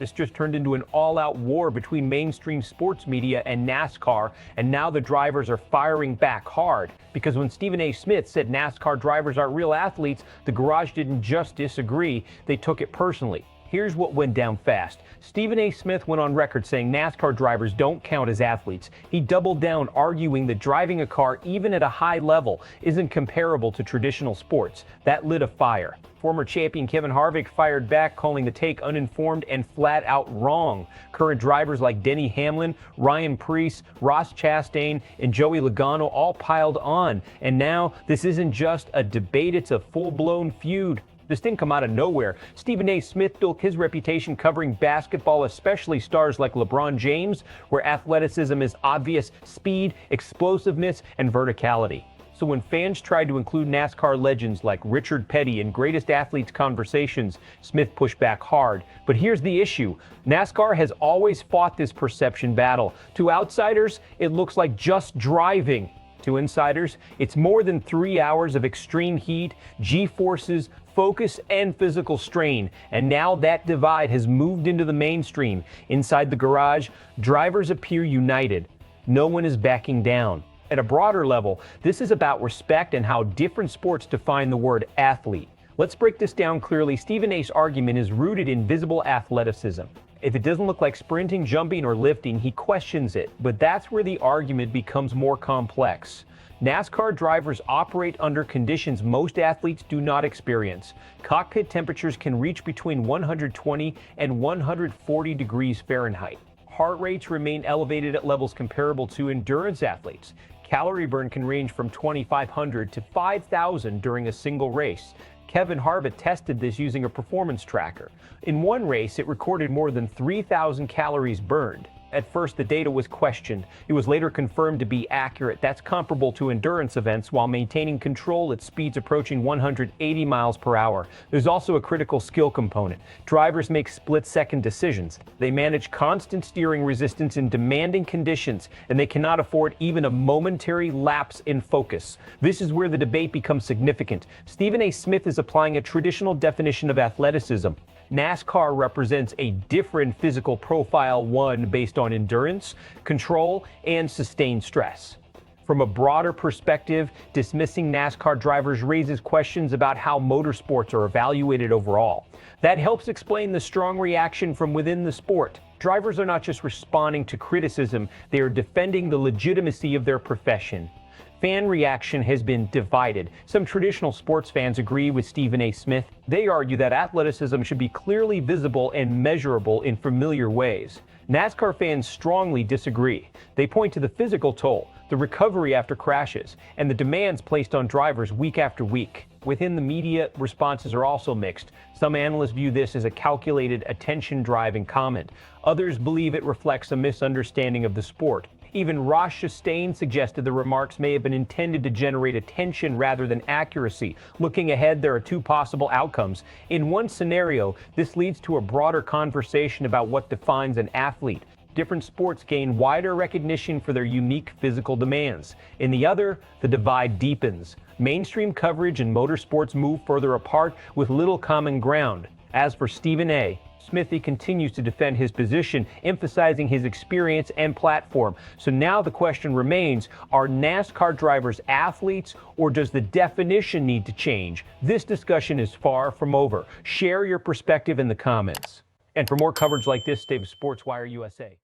This just turned into an all-out war between mainstream sports media and NASCAR, and now the drivers are firing back hard. Because when Stephen A. Smith said NASCAR drivers aren't real athletes, the garage didn't just disagree, they took it personally. Here's what went down fast. Stephen A. Smith went on record saying NASCAR drivers don't count as athletes. He doubled down, arguing that driving a car, even at a high level, isn't comparable to traditional sports. That lit a fire. Former champion Kevin Harvick fired back, calling the take uninformed and flat out wrong. Current drivers like Denny Hamlin, Preece, Ross Chastain, and Joey Logano all piled on. And now this isn't just a debate, it's a full-blown feud. This didn't come out of nowhere. Stephen A. Smith built his reputation covering basketball, especially stars like LeBron James, where athleticism is obvious, speed, explosiveness, and verticality. So when fans tried to include NASCAR legends like Richard Petty in greatest athletes conversations, Smith pushed back hard. But here's the issue. NASCAR has always fought this perception battle. To outsiders, it looks like just driving. To insiders, it's more than 3 hours of extreme heat, G-forces, focus, and physical strain. And now that divide has moved into the mainstream. Inside the garage, drivers appear united. No one is backing down. At a broader level, this is about respect and how different sports define the word athlete. Let's break this down clearly. Stephen A.'s argument is rooted in visible athleticism. If it doesn't look like sprinting, jumping, or lifting, he questions it. But that's where the argument becomes more complex. NASCAR drivers operate under conditions most athletes do not experience. Cockpit temperatures can reach between 120 and 140 degrees Fahrenheit. Heart rates remain elevated at levels comparable to endurance athletes. Calorie burn can range from 2,500 to 5,000 during a single race. Kevin Harvick tested this using a performance tracker. In one race, it recorded more than 3,000 calories burned. At first, the data was questioned. It was later confirmed to be accurate. That's comparable to endurance events while maintaining control at speeds approaching 180 miles per hour. There's also a critical skill component. Drivers make split-second decisions. They manage constant steering resistance in demanding conditions, and they cannot afford even a momentary lapse in focus. This is where the debate becomes significant. Stephen A. Smith is applying a traditional definition of athleticism. NASCAR represents a different physical profile, one based on endurance, control, and sustained stress. From a broader perspective, dismissing NASCAR drivers raises questions about how motorsports are evaluated overall. That helps explain the strong reaction from within the sport. Drivers are not just responding to criticism, they are defending the legitimacy of their profession. Fan reaction has been divided. Some traditional sports fans agree with Stephen A. Smith. They argue that athleticism should be clearly visible and measurable in familiar ways. NASCAR fans strongly disagree. They point to the physical toll, the recovery after crashes, and the demands placed on drivers week after week. Within the media, responses are also mixed. Some analysts view this as a calculated, attention-driving comment. Others believe it reflects a misunderstanding of the sport. Even Ross Chastain suggested the remarks may have been intended to generate attention rather than accuracy. Looking ahead, there are two possible outcomes. In one scenario, this leads to a broader conversation about what defines an athlete. Different sports gain wider recognition for their unique physical demands. In the other, the divide deepens. Mainstream coverage and motorsports move further apart with little common ground. As for Stephen A. Smith continues to defend his position, emphasizing his experience and platform. So now the question remains, are NASCAR drivers athletes, or does the definition need to change? This discussion is far from over. Share your perspective in the comments. And for more coverage like this, stay with SportsWire USA.